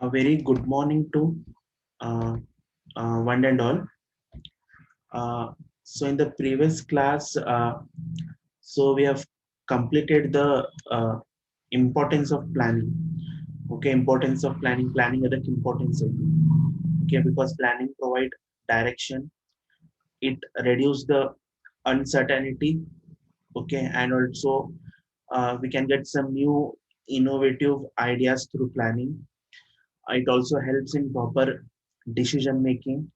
A very good morning to uh, one and all. So in the previous class, so we have completed the importance of planning. Okay, importance of planning. Planning other importance of it. Okay, because planning provide direction. It reduce the uncertainty. Okay, and also we can get some new innovative ideas through planning. It also helps in proper decision making.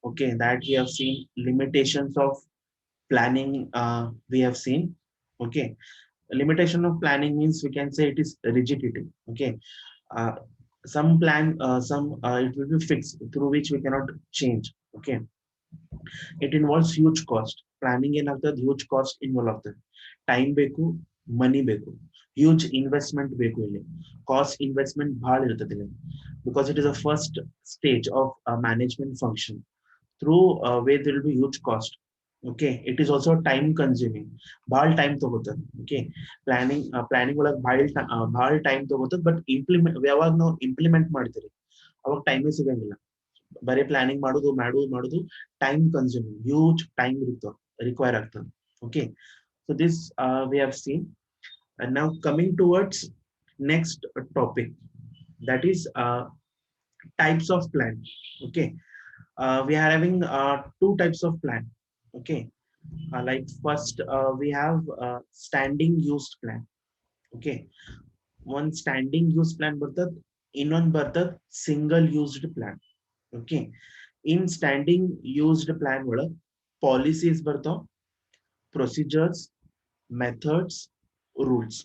Okay, that we have seen limitations of planning. We have seen. Okay, limitation of planning means we can say it is rigidity. Okay, uh, some plan, some it will be fixed through which we cannot change. Okay, it involves huge cost. Planning ಏನಾಗ್ತದೆ huge cost involve ಆಗ್ತದೆ. Time ಬೇಕು, money ಬೇಕು, huge investment ಬೇಕು ಇಲ್ಲಿ. Cost investment ಭಾಳ ಇರ್ತದೆ ಇಲ್ಲಿ. Because it is a first stage of management function. Through where there will be huge cost. Okay, it is also time consuming. ಭಾಳ time ತಗೋತದೆ. Okay, planning ಒಳಗೆ ಭಾಳ time ತಗೋತದೆ, but ಯಾವಾಗ ನಾವು implement ಮಾಡ್ತೀರಿ ಅವಾಗ ಟೈಮ್ ಸಿಗಂಗಿಲ್ಲ. ಬರೀ ಪ್ಲಾನಿಂಗ್ ಮಾಡುದು time consuming huge time require ಆಗ್ತದೆ. Okay, so this we have seen. And now coming towards next topic, that is types of plan. Okay, we are having two types of plan. Okay, like first we have standing used plan. Okay, one standing use plan ಬರ್ತದ, ಇನ್ನೊಂದು ಬರ್ತದ single used plan. Okay, in standing used plan ಒಳಗ್ policies ಬರ್ತಾವ, procedures, methods, rules.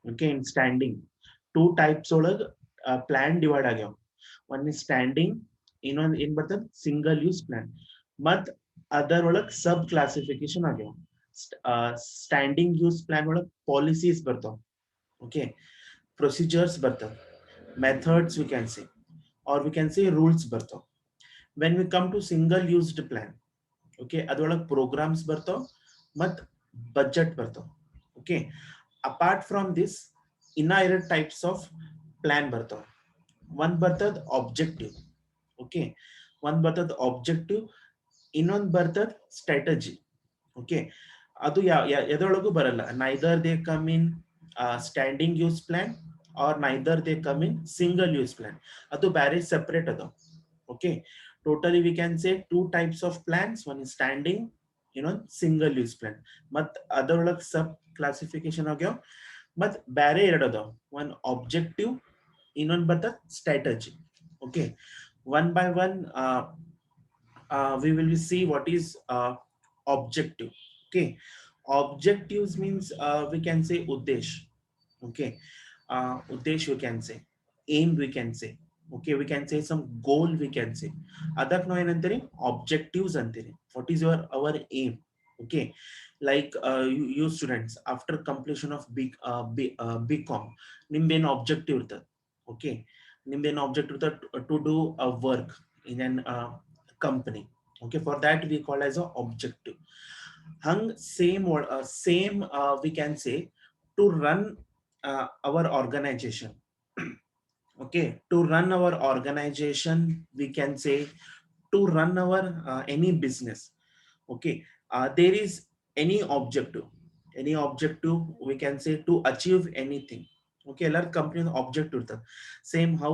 Okay, in standing two types ಒಳಗ್ plan divide ಆಗ್ಯಾವ. One is standing, ಇನ್ನೊಂದು ಏನ್ ಬರ್ತದ single use plan. ಮತ್ ಅದರ್ ಒಳಗ್ sub classification ಆಗ್ಯಾವ. Standing use plan ಒಳಗ್ policies ಬರ್ತಾವ. Okay, procedures ಬರ್ತಾವ, methods we can say, or we can say rules ಬರ್ತಾವ. When we come to single used plan, okay, ಅದರೊಳಗೆ programs ಬರ್ತಾವ ಮತ್ budget ಬರ್ತಾವ. Okay, apart from this ಇನ್ನ ಎರಡು types of plan ಬರ್ತಾವ. ಒಂದ್ ಬರ್ತದ objective. Okay, ಒಂದ್ ಬರ್ತದ objective, ಇನ್ನೊಂದ್ ಬರ್ತದ strategy. Okay, ಅದು ಎದರೊಳಗೂ ಬರಲ್ಲ. Neither they come in standing use plan or neither they come in single use plan. ಅದು ಬ್ಯಾರೆ separate ಅದಾವ. Okay, totally we can say two types of plans. One is standing, single use plan. But other sub classification agyo, but bare erado, one objective, ಇನ್ನೊಂದು ಬರ್ತದ strategy. Okay, one by one we will see what is objective. Okay, objectives means we can say udesh. Okay, udesh we can say, aim we can say. Okay, we can say some goal we can say. Adak no ಏನಂತೀರಿ objectives ಅಂತೀರಿ. What is our aim? Okay, like you students after completion of BCom ನಿಮ್ದೇನು objective ಇರ್ತದೆ. Okay, ನಿಮ್ದೇನು objective ಇರ್ತದೆ to do a work in an company. Okay, for that we call as a objective. Hung same we can say to run our organization. Okay, to run our organization we can say, to run our any business. Okay, there is any objective we can say to achieve anything. Okay, ಎಲ್ಲರ company object ಇರ್ತದೆ. Same how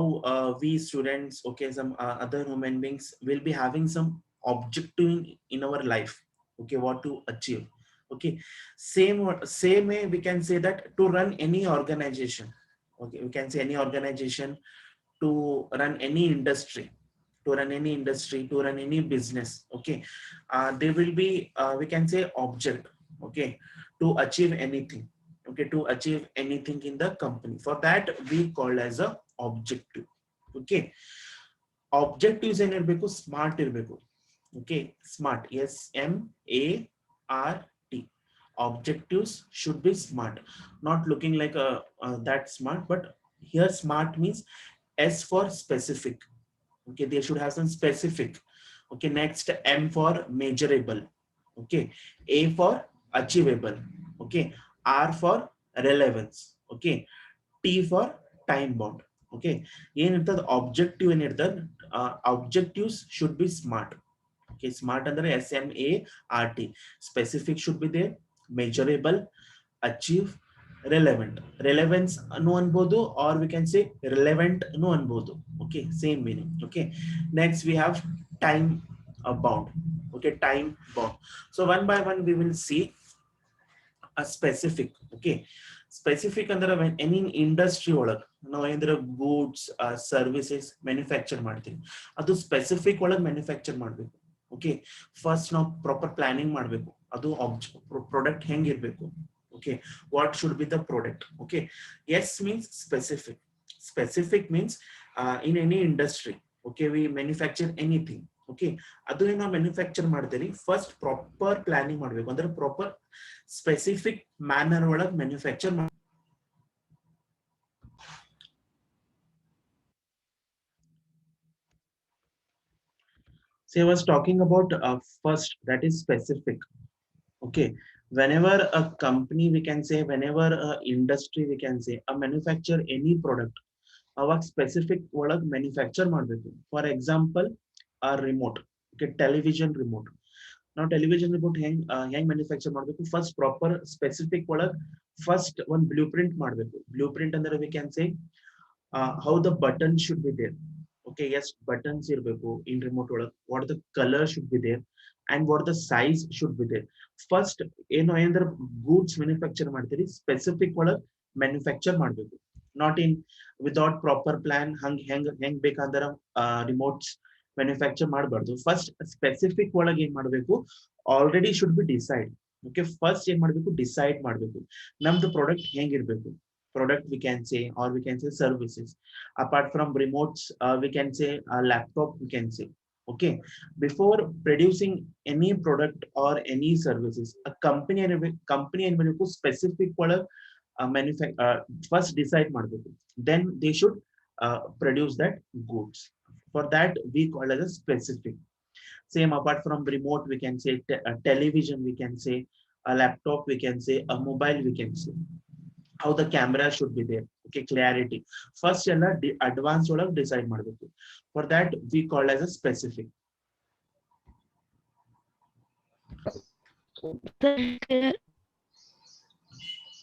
we students, okay, some other human beings will be having some objective in our life. Okay, what to achieve. Okay, same way we can say that to run any organization. Okay, we can say any organization, to run any industry, to run any business. Okay, there will be we can say object. Okay, to achieve anything. Okay, to achieve anything in the company, for that we call as a objective. Okay, objectives ಏನಿರ್ಬೇಕು, smart ಇರಬೇಕು. Okay, smart, SMART. Objectives should be smart, not looking like that smart, but here smart means S for specific. Okay, they should have some specific. Okay, next M for measurable. Okay, A for achievable. Okay, R for relevance. Okay, T for time bound. Okay, ಏನಿರ್ತದ objective ಏನಿರ್ತದ objectives should be smart. Okay, smart ಅಂದ್ರೆ SMART. Specific should be there, measurable, achieve, relevant. Relevance no ಅನ್ಬೋದು, or we can say relevant no ಅನ್ಬೋದು. Okay, same meaning. Okay, next we have time bound. Okay, time bound. So one by one we will see a specific. Okay, specific ಅಂದ್ರೆ when any industry ಒಳಗ ನಾವು ಏನಾದ್ರು goods services manufacture ಮಾಡ್ತೀವಿ, ಅದು specific ಒಳಗ manufacture ಮಾಡ್ಬೇಕು. Okay, first ನಾವು proper planning ಮಾಡಬೇಕು, ಅದು ಪ್ರಾಡಕ್ಟ್ ಹೆಂಗಿರ್ಬೇಕು. Okay, what should be the product. Okay, yes means specific. Specific means in any industry. Okay, we manufacture anything. Okay, ಅದು ನಾವು ಮ್ಯಾನುಫ್ಯಾಕ್ಚರ್ ಮಾಡ್ತೀವಿ, ಫಸ್ಟ್ ಪ್ರಾಪರ್ ಪ್ಲಾನಿಂಗ್ ಮಾಡಬೇಕು, ಅಂದ್ರೆ ಪ್ರಾಪರ್ ಸ್ಪೆಸಿಫಿಕ್ ಮ್ಯಾನರ್ ಒಳಗೆ ಮ್ಯಾನುಫ್ಯಾಕ್ಚರ್ ಮಾಡಿ. So I was talking about first, that is specific. Okay, whenever a company we can say, whenever a industry we can say, a manufacture any product, ಅವಾಗ specific ಒಳಗ್ manufacture ಮಾಡಬೇಕು. For example ಆ remote. Okay, television remote. ನಾವು television remote ಹೆಂಗ್ manufacture ಮಾಡಬೇಕು, first proper specific ಒಳಗ್ first ಒಂದು blue print ಮಾಡಬೇಕು. ಬ್ಲೂ ಪ್ರಿಂಟ್ ಅಂದ್ರೆ we can say how the button should be there. Okay, ಎಷ್ಟು ಬಟನ್ಸ್ ಇರಬೇಕು ಇನ್ ರಿಮೋಟ್ ಒಳಗ್, what the colour should be there and what the size should be there. First ಏನಂದ್ರೆ goods manufacture ಮಾಡ್ತೀರಿ, specific ಒಳಗ್ manufacture ಮಾಡಬೇಕು. Not in without proper plan ಹೆಂಗ್ ಬೇಕಾದ್ರ remotes manufacture ಮಾಡಬಾರ್ದು. ಫಸ್ಟ್ ಸ್ಪೆಸಿಫಿಕ್ ಒಳಗೆ ಏನ್ ಮಾಡಬೇಕು, already should be decide. Okay, first ಏನ್ ಮಾಡಬೇಕು, ಡಿಸೈಡ್ ಮಾಡಬೇಕು ನಮ್ದು ಪ್ರಾಡಕ್ಟ್ ಹೆಂಗಿರ್ಬೇಕು. Product we can say, or we can say services. Apart from remotes, we can say a laptop we can say. Okay, before producing any product or any services, a company and specific product first decide ಮಾಡಬೇಕು, then they should produce that goods. For that we call as a specific. Same apart from remote we can say a television we can say, a laptop we can say, a mobile we can say. How the camera should be there. Okay, clarity. First ಎಲ್ಲ advanced ಒಳಗೆ decide ಮಾಡಬೇಕು. For that we call as a specific.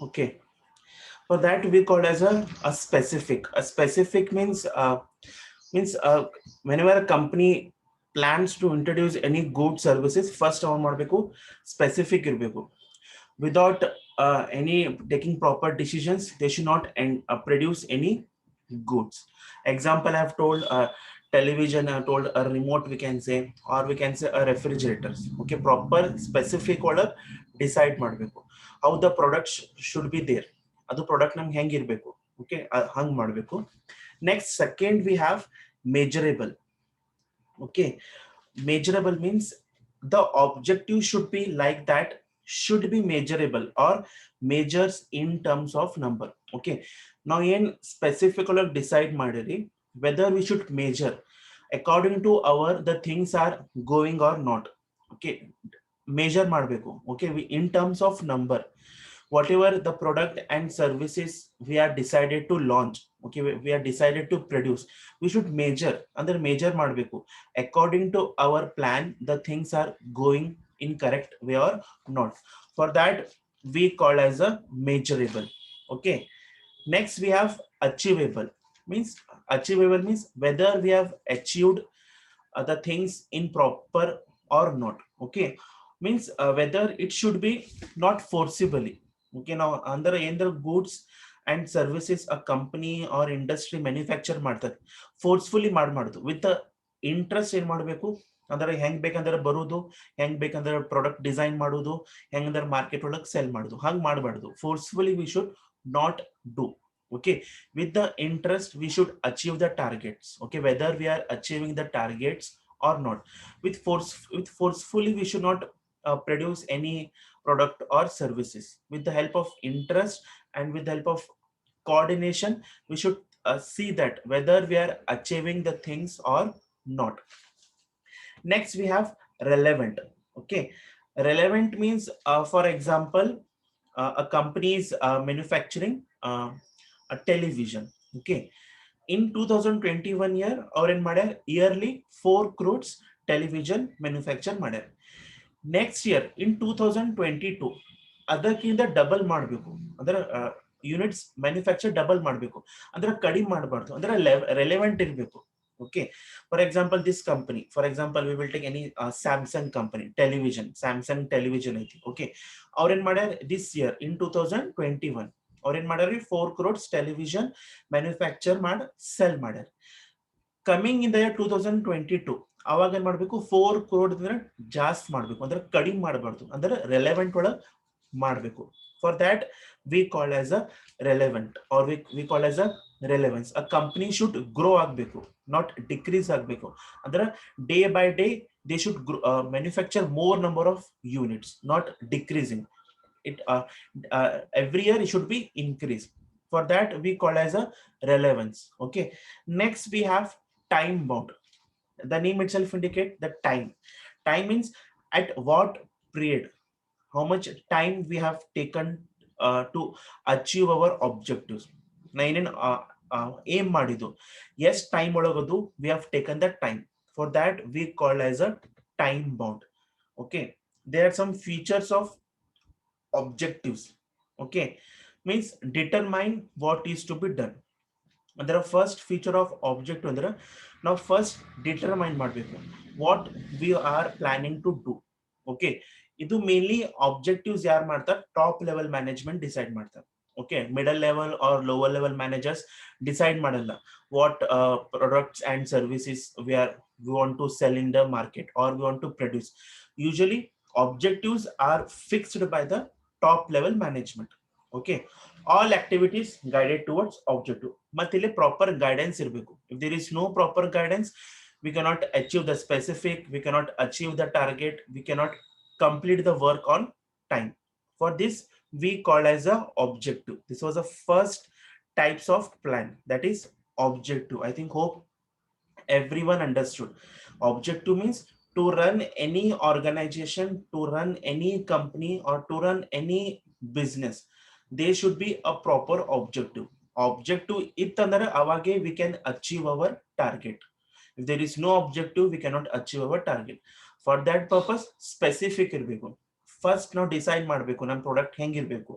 Okay, for that we call as a specific. A specific means whenever a company plans to introduce any good services, first ಅವನು ಮಾಡಬೇಕು specific ಇರಬೇಕು. Without any taking proper decisions, they should not produce any goods. Example, I have told television, I have told a remote we can say, or we can say a refrigerators. Okay, proper specific order decide ಮಾಡಬೇಕು how the product should be there. ಅದು product ನಮ್ಗೆ ಹೆಂಗಿರ್ಬೇಕು. Okay, ಹಂಗ್ ಮಾಡಬೇಕು. Next second we have measurable. Okay, measurable means the objective should be like that, should be measurable or measures in terms of number. Okay, now in specific decide madiri whether we should measure according to our the things are going or not. Okay, measure ಮಾಡಬೇಕು. Okay, we in terms of number, whatever the product and services we are decided to launch. Okay, we are decided to produce, we should measure, under measure ಮಾಡಬೇಕು according to our plan, the things are going in correct way or not. For that we call as a measurable. Okay, next we have achievable. Achievable means whether we have achieved the things in proper or not. Okay, means whether it should be not forcibly. Okay, now under the goods and services a company or industry manufacture ಮಾಡ್ತಾರೆ, forcefully ಮಾಡಬಾರ್ದು. With interest ಏನ್ ಮಾಡಬೇಕು ಅಂದ್ರೆ ಹೆಂಗ್ ಬೇಕಂದ್ರೆ ಬರುವುದು, ಹೆಂಗ್ ಬೇಕಂದ್ರೆ ಪ್ರಾಡಕ್ಟ್ ಡಿಸೈನ್ ಮಾಡುದು, ಹೆಂಗಂದ್ರೆ ಮಾರ್ಕೆಟ್ ಒಳಗೆ ಸೆಲ್ ಮಾಡುದು, ಹಂಗ್ ಮಾಡಬಾರ್ದು. Forcefully V should not do. Okay, with the interest we should achieve the targets. Okay, whether we are achieving the targets or not. With forcefully we should not produce any product or services. With the help of interest and with the help of coordination, we should see that whether we are achieving the things or not. Next we have relevant. Okay, relevant means for example, a company is manufacturing a television. Okay, in 2021 year ಅವ್ರ ಏನ್ ಮಾಡ್ಯಾರ yearly 4 crores television manufacture ಮಾಡ್ಯಾರ. Next year ಇನ್ 2022 ಅದಕ್ಕಿಂತ double ಮಾಡಬೇಕು, ಅಂದ್ರೆ units manufacture double ಮಾಡಬೇಕು, ಅಂದ್ರೆ ಕಡಿಮೆ ಮಾಡಬಾರ್ದು, ಅಂದ್ರೆ ರೆಲೆವೆಂಟ್ ಇರಬೇಕು. Okay, for example this company, for example we will take any Samsung company television, Samsung television ಐತಿ. ಓಕೆ, ಅವ್ರೇನ್ ಮಾಡ್ಯಾರ ದಿಸ್ ಇಯರ್ ಇನ್ 2021 ಅವ್ರೇನ್ ಮಾಡ್ಯಾರ 4 crores ಟೆಲಿವಿಷನ್ ಮ್ಯಾನುಫ್ಯಾಕ್ಚರ್ ಮಾಡಿ ಸೆಲ್ ಮಾಡ್ಯಾರ. ಕಮಿಂಗ್ ಇನ್ ದ ಇಯರ್ 2022 ಅವಾಗ ಏನ್ ಮಾಡ್ಬೇಕು 4 crore ಅಂದ್ರೆ ಜಾಸ್ತಿ ಮಾಡ್ಬೇಕು, ಅಂದ್ರೆ ಕಡಿಮೆ ಮಾಡಬಾರ್ದು, ಅಂದ್ರೆ ರೆಲೆವೆಂಟ್ ಒಳಗೆ ಮಾಡಬೇಕು. For that we call as a relevant or we call as a relevance. A company should grow ಆಗಬೇಕು, ನಾಟ್ ಡಿಕ್ರೀಸ್ ಆಗಬೇಕು. ಅಂದ್ರೆ day by day they should manufacture more number of units, not decreasing it. Every year it should be increased. For that we call as a relevance. Okay, next we have time bound. The name itself indicate the time. Time means at what period, how much time we have taken to achieve our objectives. Nainen aim ಮಾಡಿದ್ದು ಎಷ್ಟು time ಒಳಗದು we have taken that time. For that we call as a time bound. Okay, there are some features of objectives. Okay, means determine what is to be done. ಅದರ first feature of object ಅಂದ್ರೆ ನಾವು first determine ಮಾಡಬೇಕು what we are planning to do. Okay, ಇದು mainly objectives ಯಾರು ಮಾಡ್ತಾರೆ, top level management decide ಮಾಡ್ತಾರೆ. Okay, middle level or lower level managers decide ಮಾಡಲ್ಲ what products and services we want to sell in the market or we want to produce. Usually objectives are fixed by the top level management. Okay, all activities guided towards objective. But ಇಲ್ಲಿ proper guidance ಇರಬೇಕು. If there is no proper guidance, we cannot achieve the specific, we cannot achieve the target, we cannot complete the work on time. For this we call as a objective. This was the first types of plan, that is objective. I think hope everyone understood. Objective means to run any organization, to run any company, or to run any business, there should be a proper objective. Objective ittandare avage we can achieve our target. If there is no objective, we cannot achieve our target. For that purpose specific irbeku. First ನಾವು decide ಮಾಡಬೇಕು ನಮ್ಮ product ಹೆಂಗಿರ್ಬೇಕು,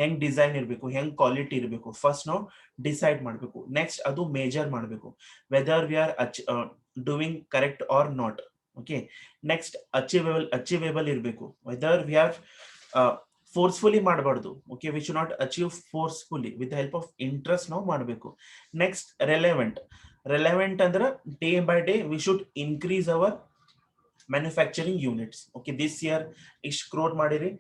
ಹೆಂಗ್ design ಇರಬೇಕು, ಹೆಂಗ್ quality ಇರಬೇಕು, first ನಾವು decide ಮಾಡಬೇಕು. ನೆಕ್ಸ್ಟ್ ಅದು ಮೇಜರ್ ಮಾಡಬೇಕು, whether we are doing correct or not. Okay, next achievable ಇರಬೇಕು, ವೆದರ್ ವಿ ಆರ್ ಫೋರ್ಸ್ಫುಲಿ ಮಾಡಬಾರ್ದು. Okay, we should not achieve forcefully, with help of interest ನಾವು ಮಾಡಬೇಕು. ನೆಕ್ಸ್ಟ್ ರೆಲೆವೆಂಟ್ ಅಂದ್ರೆ day by day we should increase our manufacturing units. Okay, this year ಇಷ್ಟು ಕ್ರೋರ್ ಮಾಡಿರಿ,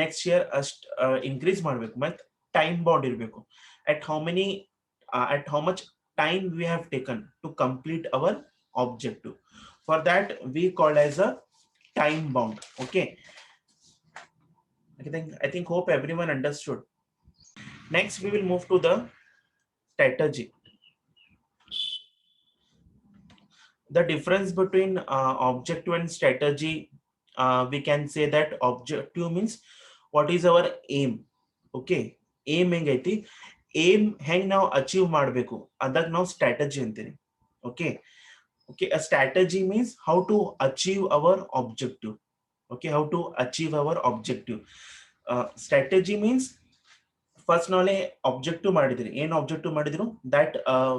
next year ಅಷ್ಟು increase ಮಾಡಬೇಕು. ಮತ್ತೆ time bound ಇರಬೇಕು, at how much time we have taken to complete our objective. For that we call as a time bound. Okay, I think hope everyone understood. Next we will move to the strategy. The difference between objective and strategy, we can say that objective means what is our aim. Okay, aim ಹೆಂಗೈತಿ, aim ಹೆಂಗ್ ನಾವು achieve ಮಾಡಬೇಕು ಅದಕ್ಕೆ ನಾವು strategy ಅಂತೀವಿ. Okay, okay, a strategy means how to achieve our objective. Okay, how to achieve our objective. Strategy means first ನಾಳೆ objective ಮಾಡಿದ್ರಿ, ಏನು objective ಮಾಡಿದ್ರು, that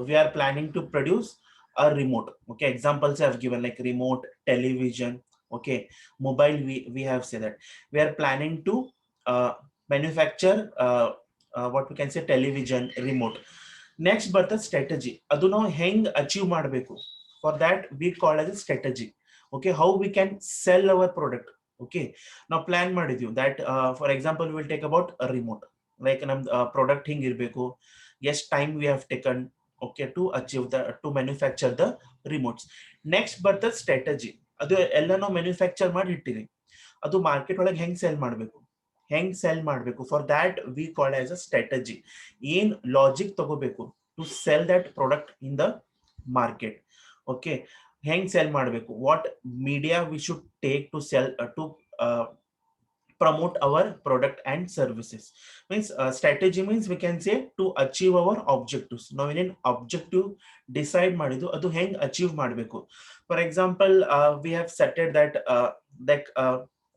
we are planning to produce a remote. Okay, examples I have given like remote, television. Okay, mobile, we have said that we are planning to manufacture what we can say television, remote. Next but the strategy, ಅದು ನಾವು ಹೆಂಗ್ achieve ಮಾಡಬೇಕು. For that we call as a strategy. Okay, how we can sell our product. Okay, now plan ಮಾಡಿದ್ವಿ that for example we will take about a remote, like ನಮ್ product ಹಿಂಗ್ ಇರಬೇಕು, ಎಷ್ಟು time we have taken, okay, to achieve the to manufacture the remotes. Next but the strategy, ಅದು ಎಲ್ಲ ನಾವು manufacture ಮಾಡಿ ಇಟ್ಟಿರಿ, ಅದು ಮಾರ್ಕೆಟ್ ಒಳಗೆ ಹೆಂಗ್ ಸೆಲ್ ಮಾಡಬೇಕು. For that we call as a strategy. ಏನ್ ಲಾಜಿಕ್ ತಗೋಬೇಕು to sell that product in the market. Okay, ಹೆಂಗ್ ಸೆಲ್ ಮಾಡಬೇಕು, what media we should take to sell to promote our product and services. Means strategy means we can say to achieve our objectives. Now in objective decide ಮಾಡಿದ್ದು ಅದು ಹೆಂಗ್ achieve ಮಾಡಬೇಕು. For example, we have set that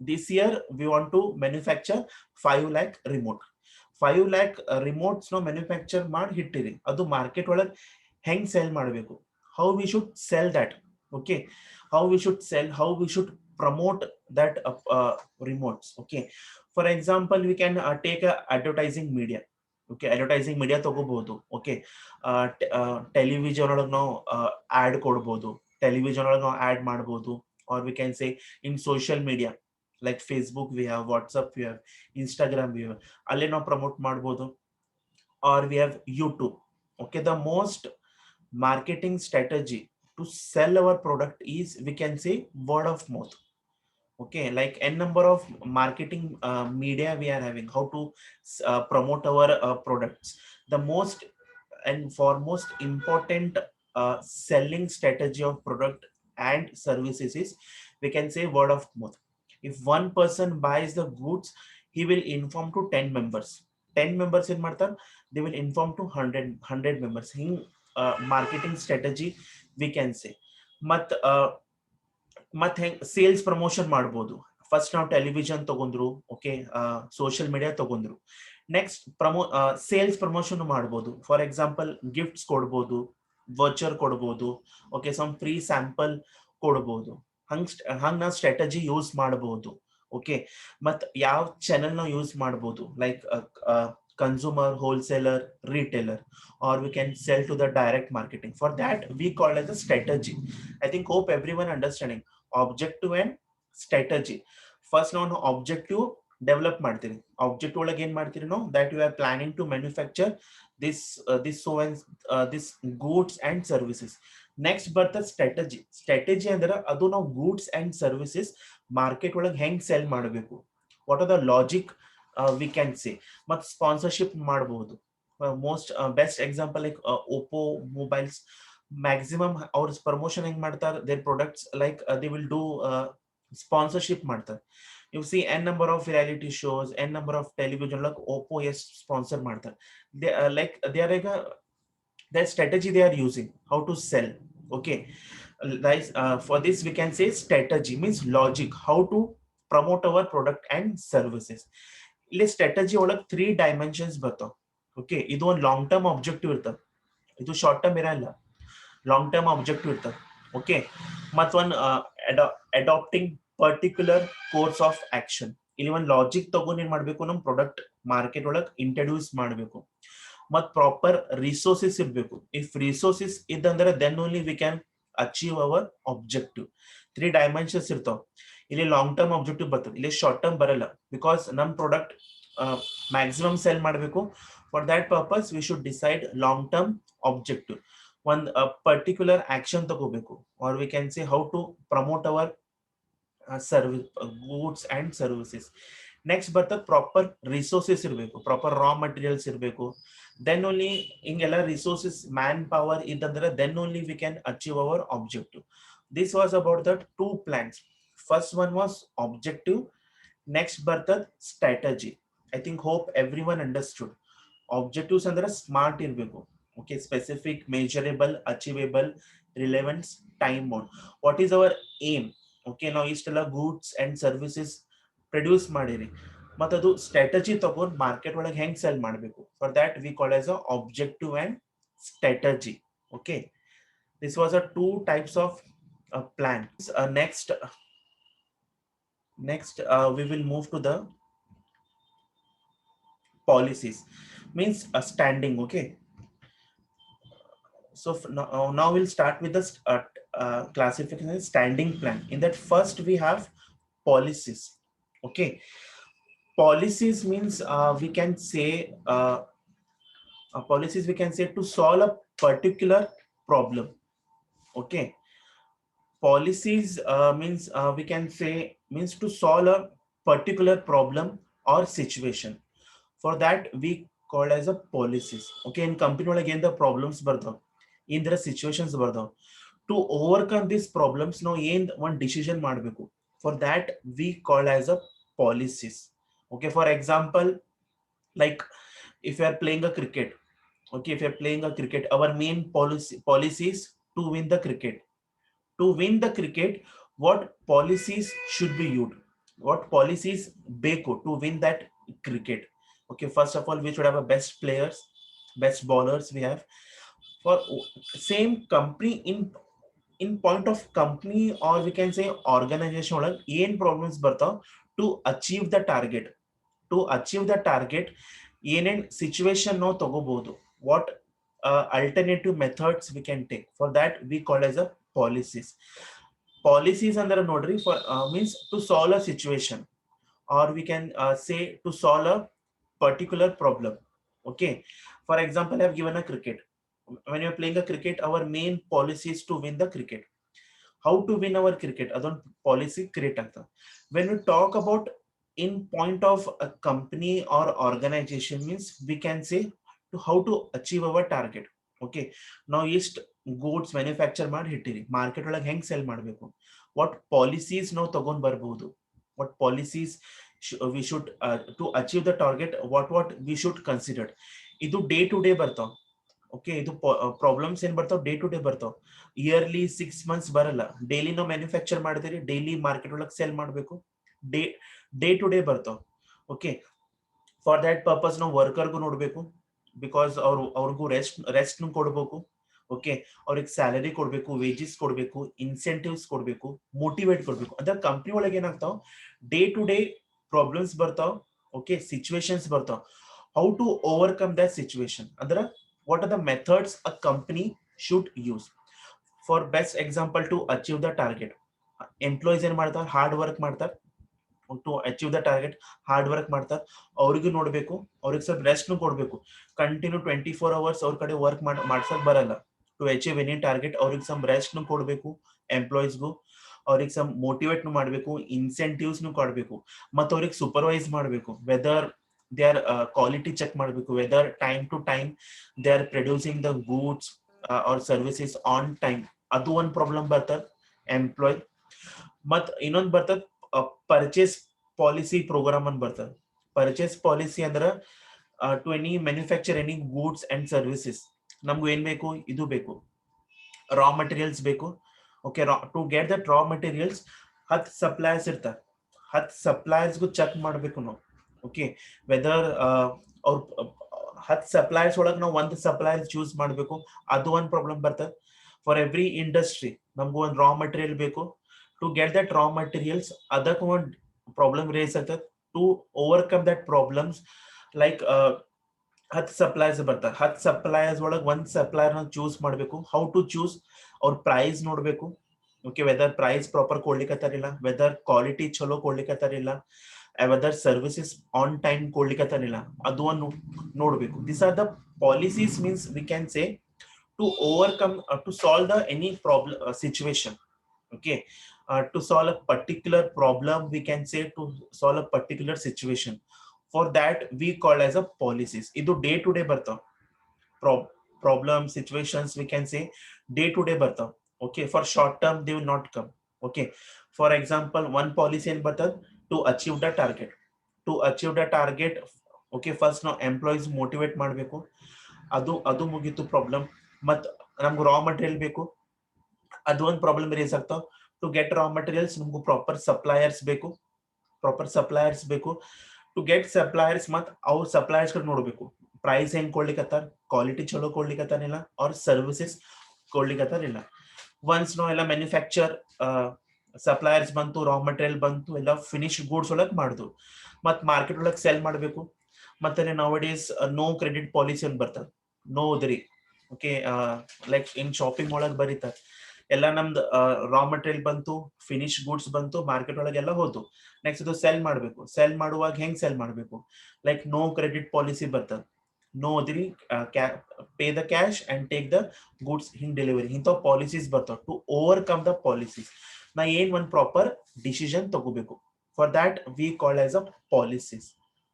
this year we want to manufacture 5 lakh remote. 5 lakh remotes no manufacture ಮಾಡಿ ಹಿಟ್ಟಿರಿ. ಅದು market ಒಳಗೆ ಹೆಂಗ್ sell ಮಾಡಬೇಕು, how we should sell that. Okay, how we should sell, how we should promote that remotes. Okay, for example, we can take a advertising media. Okay, advertising media ತಗೋಬಹುದು. Okay, television ಒಳಗೆ ನಾವು ad ಕೊಡಬಹುದು, television ಒಳಗೆ ನಾವು ad ಮಾಡಬಹುದು, or we can say in social media like Facebook we have, WhatsApp we have, Instagram we have, ಅಲ್ಲಿ ನಾವು promote ಮಾಡಬಹುದು, or we have YouTube. Okay, the most marketing strategy to sell our product is, we can say, word of mouth. Okay, like n number of marketing media we are having, how to promote our products. The most and foremost important selling strategy of product and services is, we can say, word of mouth. If one person buys the goods, he will inform to 10 members. 10 members in martar, they will inform to 100 members. Marketing strategy we can say. ಮತ್ ಹೆಂಗ್ sales promotion ಮಾಡಬಹುದು. First ನಾವು television ತಗೊಂಡ್ರು, okay, social media ತಗೊಂಡ್ರು. Next sales promotion ಮಾಡಬಹುದು. For example gifts ಕೊಡ್ಬೋದು, ವರ್ಚರ್ ಕೊಡ್ಬೋದು, okay, some free sample ಕೊಡ್ಬೋದು. ಹಂಗ್ ನಾವು ಸ್ಟ್ರಾಟಜಿ ಯೂಸ್ ಮಾಡಬಹುದು. ಓಕೆ, ಮತ್ ಯಾವ ಚಾನೆಲ್ ನಾವು ಯೂಸ್ ಮಾಡಬಹುದು, like consumer, wholesaler, retailer, or we can sell to the direct marketing. For that we call as a strategy. I think hope everyone understanding objective and strategy. First ನಾವು objective develop ಮಾಡ್ತೀರಿ. objective ಒಳಗೆ ಏನ್ ಮಾಡ್ತೀರಿ ನಾವು, that you are planning to manufacture this this goods and services. Next ಬರ್ತದೆ strategy. strategy ಅಂದ್ರೆ ಅದು ನಾವು goods and services ಮಾರ್ಕೆಟ್ ಒಳಗೆ ಹೆಂಗ್ ಸೆಲ್ ಮಾಡಬೇಕು, what are the logic we can say. but sponsorship ಮಾಡಬಹುದು. most best example like Oppo mobiles, maximum our promotion ಹೆಂಗ್ ಮಾಡ್ತಾರೆ, their products, like they will do sponsorship ಮಾಡ್ತಾರೆ. you see n number of reality shows, n number of television like Oppo yes sponsor ಮಾಡ್ತಾರೆ. they they are like their strategy they are using how to sell. Okay, guys, for this we can say strategy means logic, how to promote our product and services. ಇಲ್ಲಿ strategy ಒಳಗೆ 3 dimensions ಬರ್ತಾವ. Okay, ಇದು ಒಂದು long term objective ಇರ್ತದೆ, ಇದು short term ಇರಲ್ಲ, long term objective ಇರ್ತದೆ. Okay, ಮತ್ತೊಂದು adapting particular course of action. ಇಲ್ಲಿ ಒಂದು ಲಾಜಿಕ್ ತಗೊಂಡು ಏನ್ ಮಾಡ್ಬೇಕು, ನಮ್ ಪ್ರಾಡಕ್ಟ್ ಮಾರ್ಕೆಟ್ ಒಳಗೆ ಇಂಟ್ರೊಡ್ಯೂಸ್ ಮಾಡಬೇಕು. ಮತ್ ಪ್ರಾಪರ್ ರಿಸೋರ್ಸಸ್ ಇರ್ಬೇಕು. ಇಫ್ ರಿಸೋರ್ಸಸ್ ಇದ್ದಂದ್ರೆ then only we can achieve our objective. 3 dimensions ಇರ್ತಾವ. ಇಲ್ಲಿ ಲಾಂಗ್ ಟರ್ಮ್ ಆಬ್ಜೆಕ್ಟಿವ್ ಬರ್ತದೆ, ಇಲ್ಲಿ ಶಾರ್ಟ್ ಟರ್ಮ್ ಬರಲ್ಲ. ಬಿಕಾಸ್ ನಮ್ ಪ್ರಾಡಕ್ಟ್ ಮ್ಯಾಕ್ಸಿಮಮ್ ಸೆಲ್ ಮಾಡಬೇಕು. For that purpose we should decide long term objective. ಒಂದು ಪರ್ಟಿಕ್ಯುಲರ್ ಆಕ್ಷನ್ ತಗೋಬೇಕು, or we can say how to promote our service, goods and services. Next ಬರ್ತದೆ proper resources ಇರಬೇಕು, proper raw materials ಇರಬೇಕು. Then only ಹಿಂಗೆಲ್ಲ resources, man power ಇದ್ದಂದ್ರೆ then only we can achieve our objective. This was about the 2 plans. First one was objective, next bರ್ತದ strategy. I think hope everyone understood. Objectives ಅಂದ್ರೆ smart ಇರಬೇಕು. Okay, specific, measurable, achievable, relevance, time bound. What is our aim? Okay, ನಾವು ಇಷ್ಟೆಲ್ಲ goods and services produce ಮಾಡಿರಿ, ಮತ್ತದು strategy ತಗೊಂಡು market ಒಳಗೆ ಹೆಂಗ್ sell ಮಾಡಬೇಕು. For that we call as a objective and strategy. Okay, this was a 2 types of plan. Next we will move to the policies, means a standing. Okay, so now we'll start with the classification standing plan. In that first we have policies. Okay, policies means we can say policies we can say to solve a particular problem. Okay, policies means we can say means to solve a particular problem or situation. For that we call as a policies. Okay, in company ಒಳಗೆ ಏನ್ problems ಬರ್ತಾವ, Indra situations ಬರ್ತಾವ. To overcome this problems ನಾವು ಏನ್ ಒಂದು decision ಮಾಡಬೇಕು. For that we call as a policies. Okay, for example, like if you are playing a cricket, okay, if you're playing a cricket, our main policies to win the cricket. To win the cricket, what policies should be used? What policies beko to win that cricket? Okay, first of all, we should have a best players, best bowlers we have. For same company, in point of company, or we can say organization ಒಳಗೆ ಏನ್ problems ಬರ್ತಾವ to achieve the target. To achieve the target, ಏನೇನ್ situation ನಾವು ತಗೋಬಹುದು, what alternative methods we can take. For that we call as a policies. Policies ಅಂದ್ರೆ ನೋಡ್ರಿ, for means to solve a situation, or we can say to solve a particular problem. Okay, for example, I have given a cricket. When you're playing a cricket, our main policy is to win the cricket. How to win our cricket, adon policy create agta. When we talk about in point of a company or organization, means we can say to how to achieve our target. Okay, now ist goods manufacture ಮಾಡಿ ಹಿಟ್ಟಿರಿ, market ಒಳಗೆ ಹೆಂಗ್ sell ಮಾಡಬೇಕು, what policies ನಾವು ತಗೊಂಡ್ ಬರಬಹುದು, what policies we should to achieve the target, what we should consider. ಇದು day to day ಬರ್ತಾವ. Okay, ಇದು ಪ್ರಾಬ್ಲಮ್ಸ್ ಏನ್ ಬರ್ತಾವ, ಡೇ ಟು ಡೇ ಬರ್ತಾವ. ಇಯರ್ಲಿ 6 months ಬರಲ್ಲ. ಡೈಲಿ ನಾವು ಮ್ಯಾನುಫ್ಯಾಕ್ಚರ್ ಮಾಡ್ತೀರಿ, ಡೈಲಿ ಮಾರ್ಕೆಟ್ ಒಳಗೆ ಸೆಲ್ ಮಾಡಬೇಕು, ಡೇ ಡೇ ಟು ಡೇ ಬರ್ತಾವ. ಓಕೆ, ಫಾರ್ ದಟ್ ಪರ್ಪಸ್ ನಾವು ವರ್ಕರ್ಗೂ ನೋಡ್ಬೇಕು, ಬಿಕಾಸ್ ಅವ್ರಿಗೂ ರೆಸ್ಟ್ ಕೊಡ್ಬೇಕು. ಓಕೆ, ಅವ್ರಿಗೆ ಸ್ಯಾಲರಿ ಕೊಡ್ಬೇಕು, ವೇಜಸ್ ಕೊಡ್ಬೇಕು, ಇನ್ಸೆಂಟಿವ್ಸ್ ಕೊಡ್ಬೇಕು, ಮೋಟಿವೇಟ್ ಕೊಡ್ಬೇಕು. ಅಂದ್ರೆ ಕಂಪ್ನಿ ಒಳಗೆ ಏನಾಗ್ತಾವ, ಡೇ ಟು ಡೇ ಪ್ರಾಬ್ಲಮ್ಸ್ ಬರ್ತಾವ. ಓಕೆ, ಸಿಚುವೇಶನ್ಸ್ ಬರ್ತಾವ. How to overcome that situation, ಅಂದ್ರೆ what are the methods a company should use. For best example, to achieve the target, employees ಏನ್ ಮಾಡ್ತಾರೆ, ಹಾರ್ಡ್ ವರ್ಕ್ ಮಾಡ್ತಾರೆ. To achieve the target hard work ಮಾಡ್ತಾರೆ. ಅವ್ರಿಗೂ ನೋಡ್ಬೇಕು, ಅವ್ರಿಗೆ ಸ್ವಲ್ಪ ರೆಸ್ಟ್ ಕೊಡ್ಬೇಕು. ಕಂಟಿನ್ಯೂ 24 hours ಅವ್ರ ಕಡೆ ವರ್ಕ್ ಮಾಡ್ಸಕ್ ಬರಲ್ಲ. ಟು ಅಚೀವ್ ಎನಿ ಟಾರ್ಗೆಟ್ ಅವ್ರಿಗೆ ಸಮ್ ರೆಸ್ಟ್ ಕೊಡ್ಬೇಕು, ಎಂಪ್ಲಾಯೀಸ್ಗೂ ಅವ್ರಿಗೆ ಸಮ್ ಮೋಟಿವೇಟ್ ಮಾಡಬೇಕು, ಇನ್ಸೆಂಟಿವ್ಸ್ ಕೊಡ್ಬೇಕು, ಮತ್ತು ಅವ್ರಿಗೆ ಸೂಪರ್ವೈಸ್ ಮಾಡಬೇಕು. Whether they are quality check ಮಾಡಬೇಕು, whether time to time they are producing the goods or services on time. ಅದು ಒಂದು ಪ್ರಾಬ್ಲಮ್ ಬರ್ತದೆ ಎಂಪ್ಲಾಯ್. ಮತ್ ಇನ್ನೊಂದು ಬರ್ತದೆ ಪರ್ಚೇಸ್ ಪಾಲಿಸಿ ಪ್ರೋಗ್ರಾಮ್ ಅಂತ ಬರ್ತದೆ. ಪರ್ಚೇಸ್ ಪಾಲಿಸಿ ಅಂದ್ರೆ to any manufacture any goods and services, ನಮ್ಗೆ ಏನ್ ಬೇಕು, ಇದು ಬೇಕು, ರಾ ಮಟೀರಿಯಲ್ಸ್ ಬೇಕು. Okay, to get that raw materials 10 suppliers ಇರ್ತಾರೆ. 10 ಸಪ್ಲೈಯರ್ಸ್ಗೂ ಚೆಕ್ ಮಾಡಬೇಕು ನಾವು. ಓಕೆ, ವೆದರ್ ಅವ್ರ 10 ಸಪ್ಲೈಯರ್ಸ್ ಒಳಗೆ ನಾವು ಒಂದು ಸಪ್ಲೈಯರ್ ಚೂಸ್ ಮಾಡಬೇಕು, ಅದು ಒಂದು ಪ್ರಾಬ್ಲಮ್ ಬರ್ತದೆ. ಫಾರ್ ಎವ್ರಿ ಇಂಡಸ್ಟ್ರಿ ನಮಗೂ ಒಂದು ರಾ ಮಟೀರಿಯಲ್ ಬೇಕು. To get that raw materials, ಅದಕ್ಕೆ ಒಂದು ಪ್ರಾಬ್ಲಮ್ ರೇಸ್ ಆಗ್ತದೆ. To overcome that problems, like 10 suppliers ಬರ್ತಾರೆ. 10 ಸಪ್ಲೈಯರ್ಸ್ ಒಳಗೆ ಒಂದು ಸಪ್ಲೈಯರ್ ಚೂಸ್ ಮಾಡಬೇಕು. ಹೌ ಟು ಚೂಸ್, ಅವ್ರ ಪ್ರೈಸ್ ನೋಡ್ಬೇಕು. ಓಕೆ, ವೆದರ್ ಪ್ರೈಸ್ ಪ್ರಾಪರ್ ಕೊಡ್ಲಿಕ್ಕತ್ತಾರಿಲ್ಲ, ವೆದರ್ ಕ್ವಾಲಿಟಿ ಚಲೋ ಕೊಡ್ಲಿಕ್ಕತ್ತಾರಿಲ್ಲ, ವೆದರ್ ಸರ್ವಿಸಸ್ ಆನ್ ಟೈಮ್ ಕೊಡ್ಲಿಕ್ಕತ್ತಾರಿಲ್ಲ, ಅದು ಒಂದು ನೋಡ್ಬೇಕು. This are the policies, means we can say to overcome, to solve the any problem situation. Okay, to solve a particular problem, we can say to solve a particular situation. For that we call as a policies. Idu day to day bartav. Problem situations, we can say day to day bartav. Okay, for short term they will not come. Okay, for example, one policy in bartav to achieve the target. To achieve the target, okay, first now employees motivate ಮಾಡಬೇಕು. ಅದು ಮುಗಿತು problem. ಮತ್ ನಮ್ಗೆ ರಾ material ಬೇಕು, ಅದು ಒಂದು problem race ಆಗ್ತಾವ. To get Ra materials ನಮಗೂ ಪ್ರಾಪರ್ ಸಪ್ಲೈಯರ್ಸ್ ಬೇಕು. ಟು ಗೆಟ್ ಸಪ್ಲೈಯರ್ಸ್, ಮತ್ ಅವ್ರ ಸಪ್ಲೈಯರ್ಸ್ ನೋಡ್ಬೇಕು, ಪ್ರೈಸ್ ಹೆಂಗ್ ಕೊಡ್ಲಿಕ್ಕತ್ತಾರ, ಕ್ವಾಲಿಟಿ ಚಲೋ ಕೊಡ್ಲಿಕ್ಕತ್ತಾರಿಲ್ಲ, ಅವ್ರ ಸರ್ವಿಸಸ್ ಕೊಡ್ಲಿಕ್ಕತ್ತಾರಿಲ್ಲ. ಒನ್ಸ್ ನಾವು ಎಲ್ಲ ಮ್ಯಾನುಫ್ಯಾಕ್ಚರ್ ಸಪ್ಲೈಯರ್ಸ್ ಬಂತು, ರಾ ಮಟೀರಿಯಲ್ ಬಂತು, ಎಲ್ಲ ಫಿನಿಶ್ ಗೂಡ್ಸ್ ಒಳಗೆ ಮಾಡುದು, ಮತ್ ಮಾರ್ಕೆಟ್ ಒಳಗೆ ಸೆಲ್ ಮಾಡಬೇಕು. ಮತ್ತೆ nowadays no credit policy ಅಂತ ಬರ್ತದೆ, ನೋ ಉದ್ರಿ. ಓಕೆ, ಲೈಕ್ ಇನ್ ಶಾಪಿಂಗ್ ಒಳಗೆ ಬರೀತಾರೆ, ಎಲ್ಲ ನಮ್ದು ರಾ ಮಟೀರಿಯಲ್ ಬಂತು, ಫಿನಿಶ್ ಗೂಡ್ಸ್ ಬಂತು, ಮಾರ್ಕೆಟ್ ಒಳಗೆ ಎಲ್ಲ ಹೋತು. ನೆಕ್ಸ್ಟ್ ಇದು ಸೆಲ್ ಮಾಡಬೇಕು. ಸೆಲ್ ಮಾಡುವಾಗ ಹೆಂಗ್ ಸೆಲ್ ಮಾಡಬೇಕು, ಲೈಕ್ ನೋ ಕ್ರೆಡಿಟ್ ಪಾಲಿಸಿ ಬರ್ತದೆ, ನೋ ಅದ್ರಿ pay the cash and take the goods ಹಿಂಗ್ ಡೆಲಿವರಿ. ಇಂಥವು ಪಾಲಿಸೀಸ್ ಬರ್ತಾವ. ಟು ಓವರ್ಕಮ್ ದ ಪಾಲಿಸೀಸ್, ನಾ ಏನ್ ಒಂದು ಪ್ರಾಪರ್ ಡಿಸಿಷನ್ ತಗೋಬೇಕು. For that we call as a policies.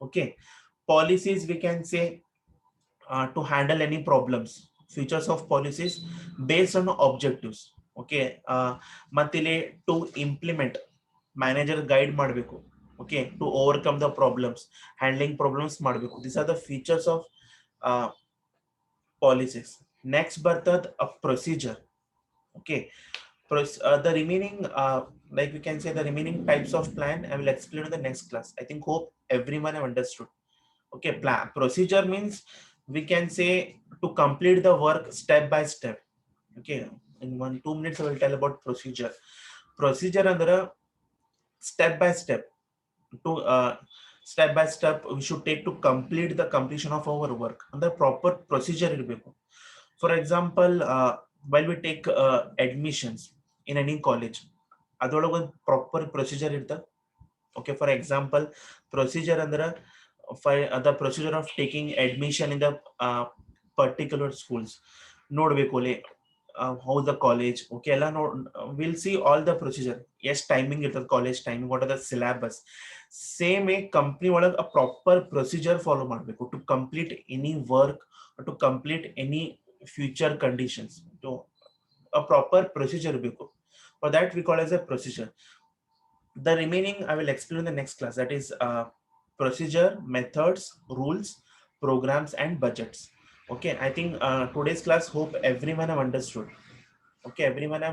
Okay, policies we can say to handle any problems. Features of policies based on objectives. Okay, ಮತ್ತಿಲ್ಲಿ to implement manager guide ಮಾಡಬೇಕು. Okay, to overcome the problems, handling problems ಮಾಡಬೇಕು. These are the features of uh, policies. Next bರ್ತದ a procedure. Okay, the remaining like we can say the remaining types of plan I will explain in the next class. I think hope everyone have understood. Okay, plan procedure means we can say to complete the work step by step. Okay, in 1-2 minutes I will tell about procedure. Procedure under step by step, to step by step we should take to complete the completion of our work under proper procedure ಇರಬೇಕು. For example, while we take admissions in any college, ಅದರೊಳಗೆ ಒಂದು proper procedure ಇರ್ತದೆ. Okay, for example, procedure ಅಂದ್ರೆ the procedure of taking admission in the particular schools ನೋಡ್ಬೇಕು ಅಲ್ಲಿ how the college. Okay, ಎಲ್ಲ we'll see all the procedure. Yes, timing ಇರ್ತದೆ, college timing, what are the syllabus. Same a company ಒಳಗೆ a proper procedure follow ಮಾಡಬೇಕು to complete any work or to complete any future conditions. So a proper procedure ಬೇಕು. For that we call as a procedure. The remaining I will explain in the next class, that is procedure, methods, rules, programs and budgets. Okay, I think today's class hope everyone have understood. Okay, everyone have